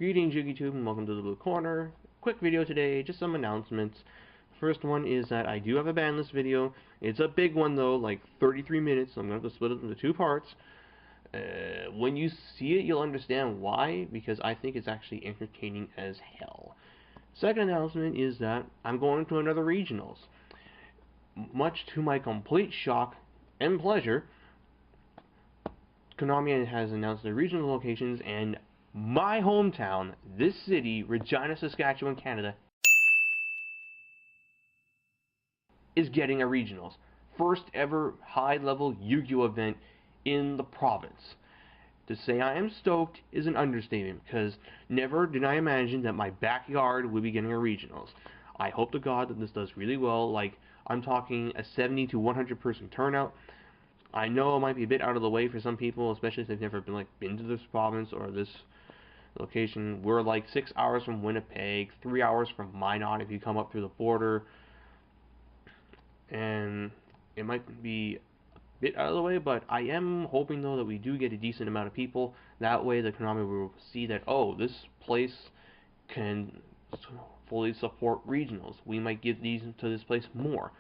Greetings YouTube and welcome to the Blue Corner. Quick video today, just some announcements. First one is that I do have a Banlist video. It's a big one though, like 33 minutes, so I'm going to split it into two parts. When you see it, you'll understand why, because I think it's actually entertaining as hell. Second announcement is that I'm going to another regionals. Much to my complete shock and pleasure, Konami has announced their regional locations, and my hometown, this city, Regina, Saskatchewan, Canada, is getting a regionals. First ever high-level Yu-Gi-Oh event in the province. To say I am stoked is an understatement, because never did I imagine that my backyard would be getting a regionals. I hope to God that this does really well. Like, I'm talking a 70 to 100 person turnout. I know it might be a bit out of the way for some people, especially if they've never been to this province or this location. We're like 6 hours from Winnipeg, 3 hours from Minot if you come up through the border, and it might be a bit out of the way, but I am hoping though that we do get a decent amount of people. That way the Konami will see that, oh, this place can fully support regionals. We might give these to this place more.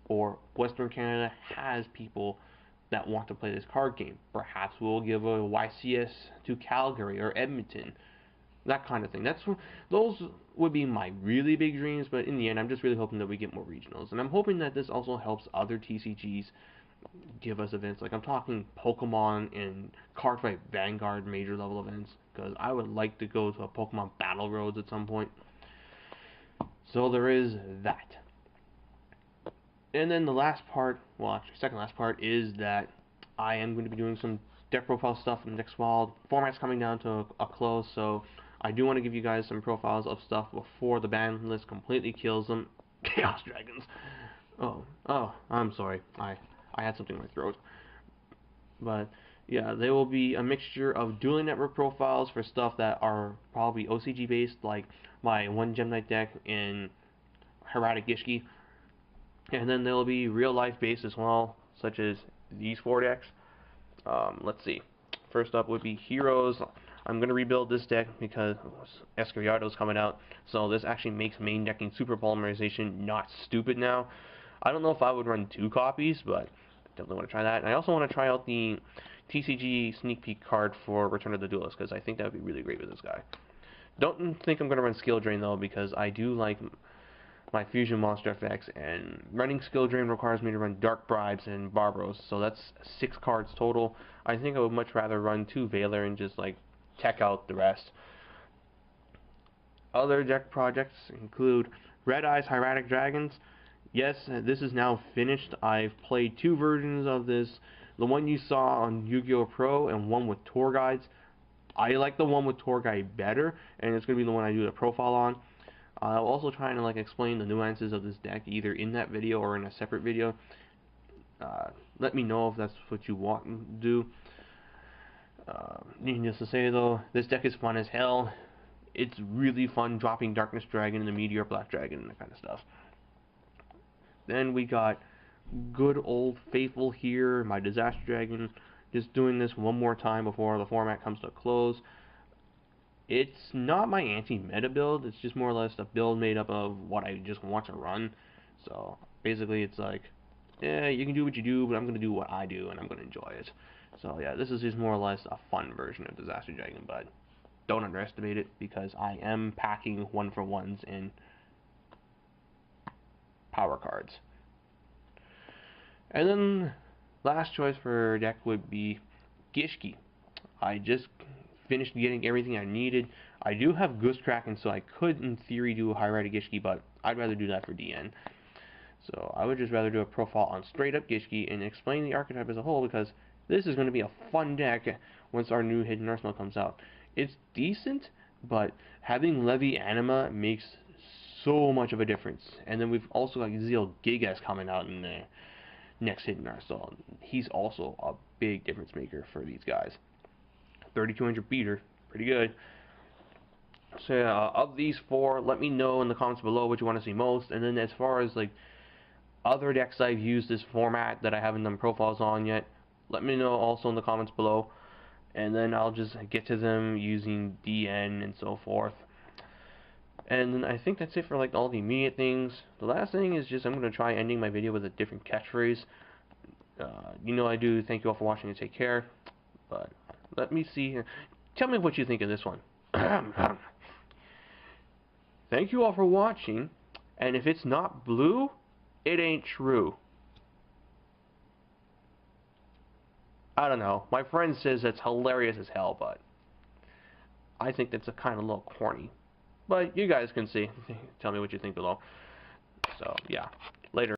Or Western Canada has people that want to play this card game. Perhaps we'll give a YCS to Calgary or Edmonton, that kind of thing. Those would be my really big dreams, but in the end, I'm just really hoping that we get more regionals. And I'm hoping that this also helps other TCGs give us events. Like, I'm talking Pokemon and Cardfight Vanguard major level events, because I would like to go to a Pokemon Battle Roads at some point. So there is that. And then the last part, well, actually second last part, is that I am going to be doing some deck profile stuff in the next while. Format's coming down to a close, so I do want to give you guys some profiles of stuff before the ban list completely kills them. Chaos Dragons. Oh, I'm sorry. I had something in my throat. But yeah, there will be a mixture of dueling network profiles for stuff that are probably OCG based, like my one Gem Knight deck in Hieratic Gishki. And then there will be real life based as well, such as these four decks. Let's see. First up would be Heroes. I'm going to rebuild this deck because Escariato is coming out, so this actually makes main decking Super Polymerization not stupid now. I don't know if I would run 2 copies, but I definitely want to try that. And I also want to try out the TCG sneak peek card for Return of the Duelist, because I think that would be really great with this guy. Don't think I'm going to run Skill Drain though, because I do like my fusion monster effects, and running Skill Drain requires me to run Dark Bribes and Barbaros, so that's 6 cards total. I think I would much rather run 2 Valor and just like tech out the rest. Other deck projects include Red Eyes Hieratic Dragons. Yes, this is now finished. I've played 2 versions of this. The one you saw on Yu-Gi-Oh! Pro and one with tour guides. I like the one with tour guide better, and it's going to be the one I do the profile on. I'll also try and explain the nuances of this deck either in that video or in a separate video. Let me know if that's what you want to do. Needless to say though, this deck is fun as hell. It's really fun dropping Darkness Dragon and the Meteor Black Dragon and that kind of stuff. Then we got good old faithful here, my Disaster Dragon, just doing this one more time before the format comes to a close. It's not my anti-meta build, it's just more or less a build made up of what I just want to run. So basically it's like, yeah, you can do what you do, but I'm going to do what I do and I'm going to enjoy it. So yeah, this is just more or less a fun version of Disaster Dragon, but don't underestimate it, because I am packing 1-for-1s in power cards. And then last choice for deck would be Gishki. I just finished getting everything I needed. I do have Goose Kraken, so I could in theory do a Hieratic Gishki, but I'd rather do that for DN. So I would just rather do a profile on straight up Gishki and explain the archetype as a whole, because this is going to be a fun deck once our new Hidden Arsenal comes out. It's decent, but having Levy Anima makes so much of a difference. And then we've also got Zeal Gigas coming out in the next Hidden Arsenal. He's also a big difference maker for these guys. 3200 beater, pretty good. So of these 4, let me know in the comments below what you want to see most. And then as far as other decks I've used this format that I haven't done profiles on yet, let me know also in the comments below. and then I'll just get to them using DN and so forth. And then I think that's it for like all the immediate things. The last thing is just I'm going to try ending my video with a different catchphrase. I do thank you all for watching and take care. But let me see here. Tell me what you think of this one. Thank you all for watching, and if it's not blue, it ain't true. I don't know. My friend says that's hilarious as hell, but I think that's a kind of a little corny. But you guys can see. Tell me what you think below. So, yeah. Later.